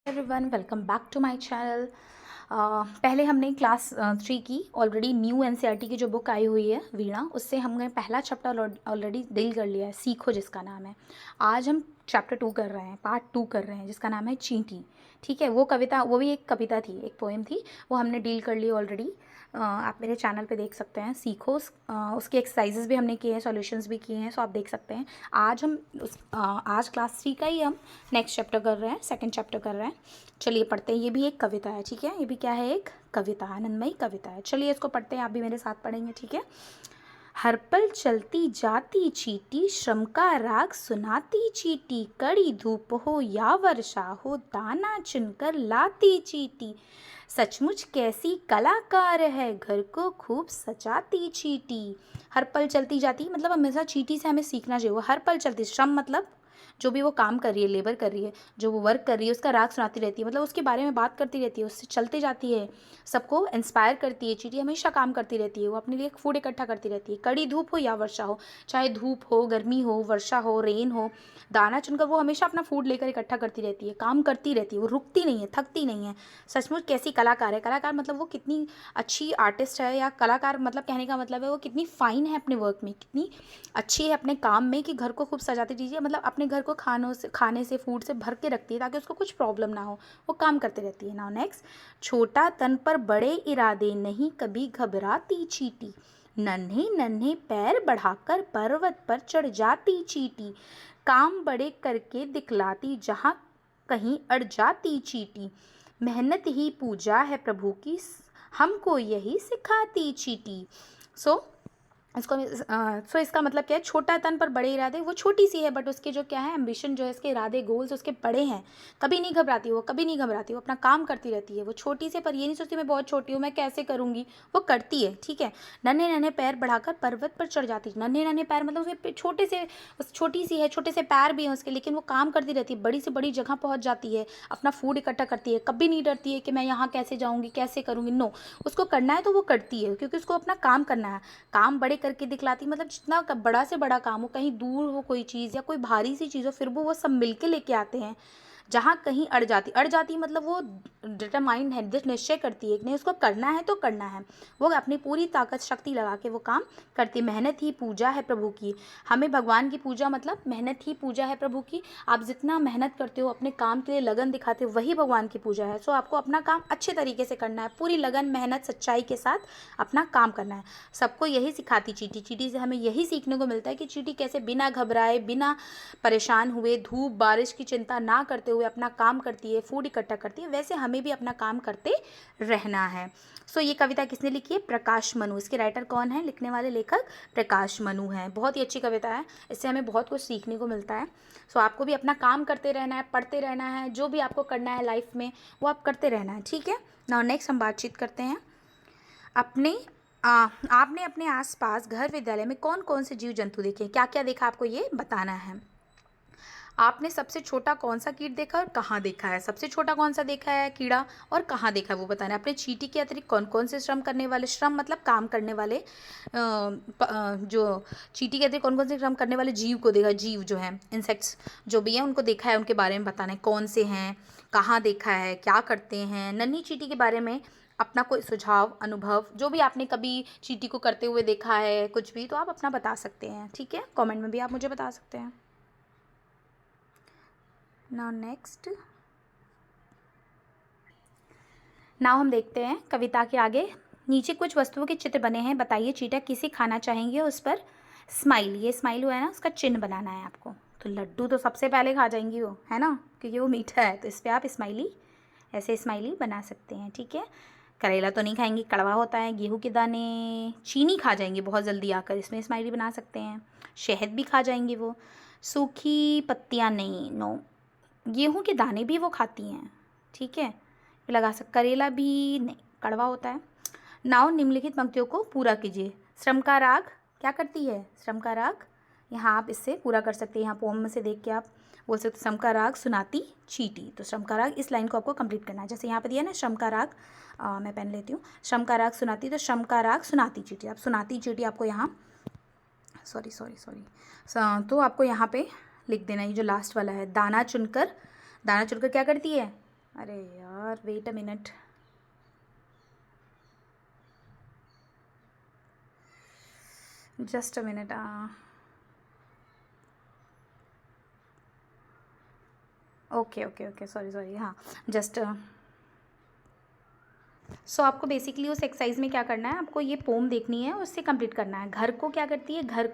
Everyone, welcome back to my channel. पहले हमने class 3 की ऑलरेडी न्यू एनसीईआरटी की जो बुक आई हुई है वीणा, उससे हमने पहला चैप्टर ऑलरेडी डील कर लिया है, सीखो जिसका नाम है। आज हम चैप्टर 2 कर रहे हैं, पार्ट 2 कर रहे हैं, जिसका नाम है चींटी। ठीक है, वो कविता, वो भी एक कविता थी, एक पोएम थी, वो हमने डील कर ली ऑलरेडी। आप मेरे चैनल पे देख सकते हैं, सीखो। उसके एक्सरसाइजेस भी हमने किए हैं, सॉल्यूशंस भी किए हैं, सो आप देख सकते हैं। आज क्लास 3 का ही हम नेक्स्ट चैप्टर कर रहे हैं, सेकंड चैप्टर कर रहे हैं। चलिए पढ़ते हैं। ये भी एक कविता है, ठीक है, ये भी क्या है, एक कविता, आनंदमयी कविता है। चलिए इसको पढ़ते हैं, आप भी मेरे साथ पढ़ेंगे, ठीक है। हर पल चलती जाती चींटी, श्रम का राग सुनाती चींटी, कड़ी धूप हो या वर्षा हो, दाना चुनकर लाती चींटी। सचमुच कैसी कलाकार है, घर को खूब सजाती चींटी। हर पल चलती जाती मतलब हमेशा चींटी से हमें सीखना चाहिए। वो हर पल चलती, श्रम मतलब जो भी वो काम कर रही है, लेबर कर रही है, जो वो वर्क कर रही है, उसका राग सुनाती रहती है, मतलब उसके बारे में बात करती रहती है, उससे चलते जाती है, सबको इंस्पायर करती है। चींटी हमेशा काम करती रहती है, वो अपने लिए फूड इकट्ठा करती रहती है। कड़ी धूप हो या वर्षा हो, चाहे धूप हो, गर्मी हो, वर्षा हो, रेन हो, दाना चुनकर वो हमेशा अपना फूड लेकर इकट्ठा करती रहती है, काम करती रहती है, वो रुकती नहीं है, थकती नहीं है। सचमुच कैसी कलाकार है। कलाकार मतलब वो कितनी अच्छी आर्टिस्ट है, या कलाकार मतलब कहने का मतलब है वो कितनी फाइन है अपने वर्क में, कितनी अच्छी है अपने काम में, कि घर को खूब सजाती चीज़ें, मतलब अपने घर को खाने से फूड से भर के रखती है, ताकि उसको कुछ प्रॉब्लम ना हो, वो काम करते रहती है। नाउ नेक्स्ट, छोटा तन पर बड़े इरादे, नहीं कभी घबराती चींटी, नन्हे नन्हे पैर बढ़ाकर पर्वत पर चढ़ जाती चींटी, काम बड़े करके दिखलाती जहाँ कहीं अड़ जाती चींटी, मेहनत ही पूजा है प्रभु की, हमको यही सिखाती चींटी। इसका मतलब क्या है, छोटा तन पर बड़े इरादे। वो छोटी सी है बट उसके जो क्या है, एम्बिशन जो है, इसके इरादे, गोल्स उसके बड़े हैं। कभी नहीं घबराती वो, कभी नहीं घबराती, वो अपना काम करती रहती है। वो छोटी सी पर ये नहीं सोचती मैं बहुत छोटी हूँ, मैं कैसे करूँगी, वो करती है, ठीक है। नन्हे नन्हे पैर बढ़ाकर पर्वत पर चढ़ जाती है। नन्हे नन्हे पैर मतलब उसके छोटे से, छोटी सी है, छोटे से पैर भी हैं उसके, लेकिन वो काम करती रहती है, बड़ी से बड़ी जगह पहुँच जाती है, अपना फूड इकट्ठा करती है, कभी नहीं डरती है कि मैं यहाँ कैसे जाऊँगी, कैसे करूँगी। नो, उसको करना है तो वो करती है, क्योंकि उसको अपना काम करना है। काम बड़े करके दिखलाती मतलब जितना बड़ा से बड़ा काम हो, कहीं दूर हो कोई चीज़ या कोई भारी सी चीज़ हो, फिर वो सब मिलके लेके आते हैं। जहाँ कहीं अड़ जाती मतलब वो डिटरमाइंड है, निश्चय करती है कि नहीं उसको करना है तो करना है, वो अपनी पूरी ताकत शक्ति लगा के वो काम करती है। मेहनत ही पूजा है प्रभु की। हमें भगवान की पूजा मतलब मेहनत ही पूजा है प्रभु की। आप जितना मेहनत करते हो, अपने काम के लिए लगन दिखाते हो, वही भगवान की पूजा है। सो आपको अपना काम अच्छे तरीके से करना है, पूरी लगन, मेहनत, सच्चाई के साथ अपना काम करना है। सबको यही सिखाती चींटी। चींटी से हमें यही सीखने को मिलता है कि चींटी कैसे बिना घबराए, बिना परेशान हुए, धूप बारिश की चिंता ना करते हुए अपना काम करती है, फूड इकट्ठा करती है। वैसे हमें भी अपना काम करते रहना है। ये कविता किसने लिखी है? प्रकाश मनु। इसके राइटर कौन है? लिखने वाले लेखक प्रकाश मनु हैं। बहुत ही अच्छी कविता है, इससे हमें बहुत कुछ सीखने को मिलता है। आपको भी अपना काम करते रहना है, पढ़ते रहना है, जो भी आपको करना है लाइफ में वो आप करते रहना है, ठीक है। नाउ नेक्स्ट हम बातचीत करते हैं। आपने अपने आसपास, घर, विद्यालय में कौन कौन से जीव जंतु देखे? क्या क्या देखा आपको ये बताना है। आपने सबसे छोटा कौन सा कीट देखा और कहाँ देखा है? सबसे छोटा कौन सा देखा है कीड़ा और कहाँ देखा है वो बताना है। अपने चींटी के अतिरिक्त कौन कौन से श्रम करने वाले, श्रम मतलब काम करने वाले, जो चींटी के अतिरिक्त कौन कौन से श्रम करने वाले जीव को देखा, जीव जो हैं, इंसेक्ट्स जो भी हैं उनको देखा है, उनके बारे में बताना है, कौन से हैं, कहाँ देखा है, क्या करते हैं। नन्ही चींटी के बारे में अपना कोई सुझाव, अनुभव, जो भी आपने कभी चींटी को करते हुए देखा है, कुछ भी, तो आप अपना बता सकते हैं, ठीक है। कमेंट में भी आप मुझे बता सकते हैं। नाउ हम देखते हैं कविता के आगे। नीचे कुछ वस्तुओं के चित्र बने हैं, बताइए चींटी किसे खाना चाहेंगे। उस पर स्माइल, ये स्माइल हुआ है ना, उसका चिन्ह बनाना है आपको। तो लड्डू तो सबसे पहले खा जाएंगी वो, है ना, क्योंकि वो मीठा है, तो इस पर आप स्माइली, ऐसे स्माइली बना सकते हैं, ठीक है। करेला तो नहीं खाएंगी, कड़वा होता है। गेहूं के दाने, चीनी खा जाएंगी बहुत जल्दी आकर, इसमें स्माइली बना सकते हैं। शहद भी खा जाएंगी वो। सूखी पत्तियां नहीं, नो। गेहूं के दाने भी वो खाती हैं, ठीक है, लगा सक। करेला भी नहीं, कड़वा होता है। नाउ निम्नलिखित पंक्तियों को पूरा कीजिए। श्रम का राग क्या करती है? श्रम का राग, यहाँ आप इससे पूरा कर सकते हैं। यहाँ पोम में से देख के आप बोल सकते श्रम का राग सुनाती चींटी। तो श्रम का राग, इस लाइन को आपको कंप्लीट करना है। जैसे यहाँ पर दिया ना श्रम का राग, मैं पेन लेती हूँ। श्रम का राग सुनाती, तो श्रम का राग सुनाती चींटी। आप सुनाती चींटी आपको यहाँ, सॉरी, तो आपको यहाँ पे लिख देना, ये जो लास्ट वाला है। दाना चुनकर, दाना चुनकर क्या करती है? अरे यार wait a minute, just a minute. Okay okay okay, sorry sorry, हाँ जस्ट। सो आपको बेसिकली उस एक्सरसाइज में क्या करना है, आपको ये पोम देखनी है, उससे कंप्लीट करना है। घर को क्या करती है, घर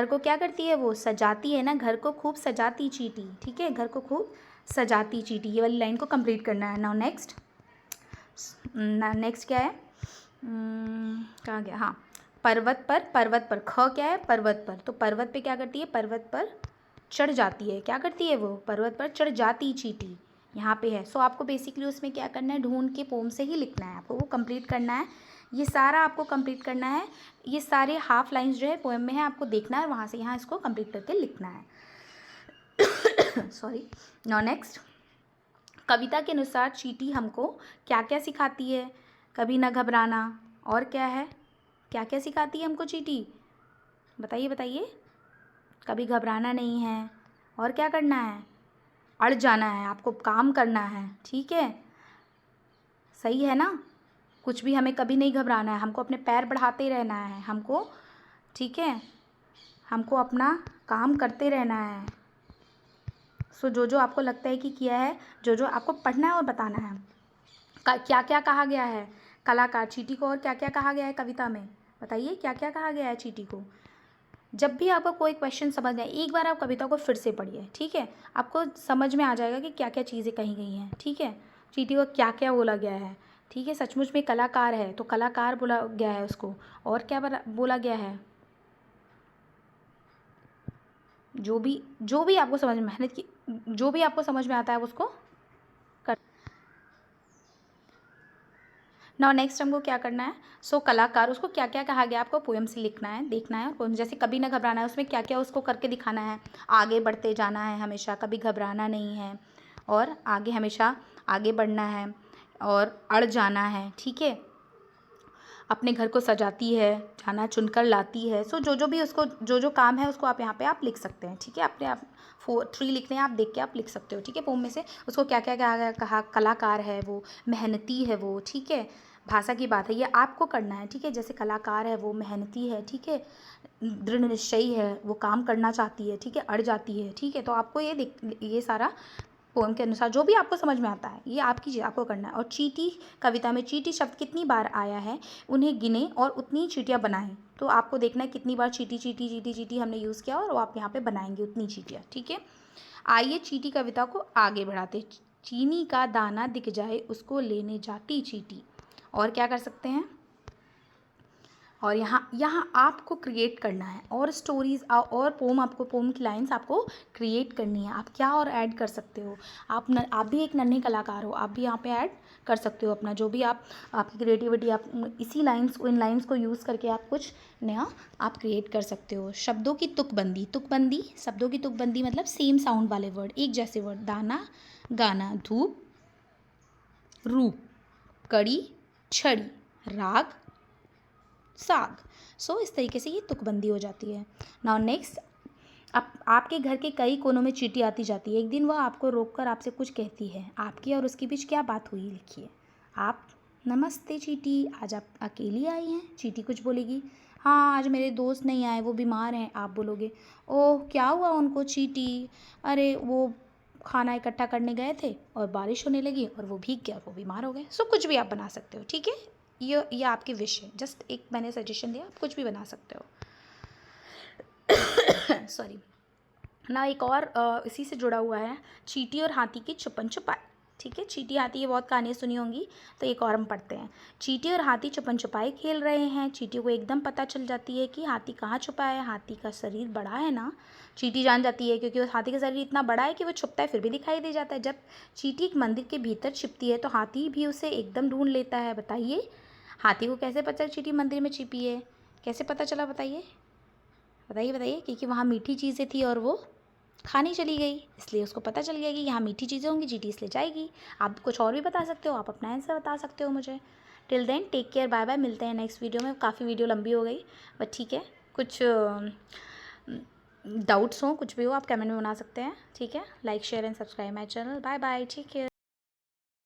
को क्या करती है, वो सजाती है ना, घर को खूब सजाती चींटी, ठीक है, घर को खूब सजाती चींटी, ये वाली लाइन को कंप्लीट करना है। नाउ नेक्स्ट, नेक्स्ट क्या है, कहाँ गया, हाँ, पर्वत पर, पर्वत पर, ख क्या है, पर्वत पर, तो पर्वत पे क्या करती है, पर्वत पर चढ़ जाती है, क्या करती है वो, पर्वत पर चढ़ जाती चींटी, यहाँ पे है। सो आपको बेसिकली उसमें क्या करना है, ढूंढ के पोम से ही लिखना है, आपको वो कंप्लीट करना है, ये सारा आपको कंप्लीट करना है। ये सारे हाफ लाइंस जो है पोएम में है, आपको देखना है, वहाँ से यहाँ इसको कंप्लीट करके लिखना है। सॉरी। नाउ नेक्स्ट, कविता के अनुसार चींटी हमको क्या क्या सिखाती है, कभी ना घबराना, और क्या है, क्या क्या सिखाती है हमको चींटी, बताइए बताइए। कभी घबराना नहीं है, और क्या करना है, अड़ जाना है, आपको काम करना है, ठीक है, सही है ना, कुछ भी हमें कभी नहीं घबराना है, हमको अपने पैर बढ़ाते रहना है हमको, ठीक है, हमको अपना काम करते रहना है। सो जो जो आपको लगता है कि किया है, जो जो आपको पढ़ना है और बताना है। क्या क्या कहा गया है कलाकार चींटी को, और क्या क्या कहा गया है कविता में, बताइए क्या क्या कहा गया है चींटी को। जब भी आपको कोई क्वेश्चन समझ आए, एक बार आप कविता को फिर से पढ़िए, ठीक है, आपको समझ में आ जाएगा कि क्या क्या चीज़ें कही गई हैं, ठीक है, चींटी को क्या क्या बोला गया है, ठीक है, सचमुच में कलाकार है तो कलाकार बोला गया है उसको, और क्या बोला गया है, जो भी आपको समझ में, मेहनत की, जो भी आपको समझ में आता है उसको कर। नाउ नेक्स्ट हमको क्या करना है, सो कलाकार, उसको क्या क्या कहा गया आपको पोएम से लिखना है, देखना है, और पोएम जैसे कभी ना घबराना है, उसमें क्या क्या उसको करके दिखाना है, आगे बढ़ते जाना है हमेशा, कभी घबराना नहीं है, और आगे हमेशा आगे बढ़ना है, और अड़ जाना है, ठीक है, अपने घर को सजाती है, जाना चुनकर लाती है। सो जो जो भी उसको जो जो काम है उसको आप यहाँ पे आप लिख सकते हैं, ठीक है, अपने आप 3 लिखने हैं, आप देख के आप लिख सकते हो, ठीक है, पोम में से उसको क्या क्या कहा, कलाकार है वो, मेहनती है वो, ठीक है, भाषा की बात है, ये आपको करना है, ठीक है, जैसे कलाकार है वो, मेहनती है, ठीक है, दृढ़ निश्चयी है, वो काम करना चाहती है, ठीक है, अड़ जाती है, ठीक है, तो आपको ये सारा पोएम के अनुसार जो भी आपको समझ में आता है ये आपकी आपको करना है। और चींटी, कविता में चींटी शब्द कितनी बार आया है, उन्हें गिने और उतनी चींटियाँ बनाएं, तो आपको देखना है कितनी बार चींटी चींटी चींटी चींटी हमने यूज़ किया, और वो आप यहाँ पे बनाएंगे उतनी चींटियाँ, ठीक है। आइए चींटी कविता को आगे बढ़ाते, चीनी का दाना दिख जाए उसको लेने जाती चींटी, और क्या कर सकते हैं, और यहाँ यहाँ आपको क्रिएट करना है, और स्टोरीज़ और पोम, आपको पोम की लाइंस आपको क्रिएट करनी है। आप क्या और ऐड कर सकते हो, आप भी एक नन्हे कलाकार हो, आप भी यहाँ पे ऐड कर सकते हो अपना जो भी आपकी क्रिएटिविटी, आप इसी लाइंस को, इन लाइंस को यूज़ करके आप कुछ नया आप क्रिएट कर सकते हो। शब्दों की तुकबंदी, तुकबंदी, शब्दों की तुकबंदी मतलब सेम साउंड वाले वर्ड, एक जैसे वर्ड, दाना, गाना, धूप, रूप, कड़ी, छड़ी, राग, साग। सो इस तरीके से ये तुकबंदी हो जाती है। नाउ नेक्स्ट, आपके घर के कई कोनों में चींटी आती जाती है, एक दिन वह आपको रोककर आपसे कुछ कहती है, आपकी और उसके बीच क्या बात हुई, लिखिए आप। नमस्ते चींटी, आज आप अकेली आई हैं, चींटी कुछ बोलेगी, हाँ आज मेरे दोस्त नहीं आए, वो बीमार हैं, आप बोलोगे, ओह क्या हुआ उनको चींटी, अरे वो खाना इकट्ठा करने गए थे और बारिश होने लगी और वो भीग गया और वो बीमार हो गए। सो कुछ भी आप बना सकते हो, ठीक है, ये आपकी विश है, जस्ट एक मैंने सजेशन दिया, आप कुछ भी बना सकते हो। सॉरी। ना एक और इसी से जुड़ा हुआ है, चींटी और हाथी की छुपन छुपाई, ठीक है, चींटी हाथी ये बहुत कहानियाँ सुनी होंगी, तो एक और हम पढ़ते हैं। चींटी और हाथी छुपन छुपाई खेल रहे हैं, चींटी को एकदम पता चल जाती है कि हाथी कहाँ छुपा है, हाथी का शरीर बड़ा है ना, चींटी जान जाती है क्योंकि उस हाथी का शरीर इतना बड़ा है कि वो छुपता है फिर भी दिखाई दे जाता है। जब चींटी एक मंदिर के भीतर छिपती है तो हाथी भी उसे एकदम ढूंढ लेता है। बताइए हाथी को कैसे पता चींटी मंदिर में छिपी है, कैसे पता चला, बताइए बताइए बताइए, क्योंकि वहाँ मीठी चीज़ें थी और वो खानी चली गई, इसलिए उसको पता चल गया कि यहाँ मीठी चीज़ें होंगी, चींटी इसलिए जाएगी। आप कुछ और भी बता सकते हो, आप अपना आंसर बता सकते हो मुझे। Till then take care, bye bye, मिलते हैं नेक्स्ट वीडियो में। काफ़ी वीडियो लंबी हो गई बट ठीक है, कुछ डाउट्स हो, कुछ भी हो, आप कमेंट में बना सकते हैं, ठीक है। Like share and subscribe my channel, bye bye, take care.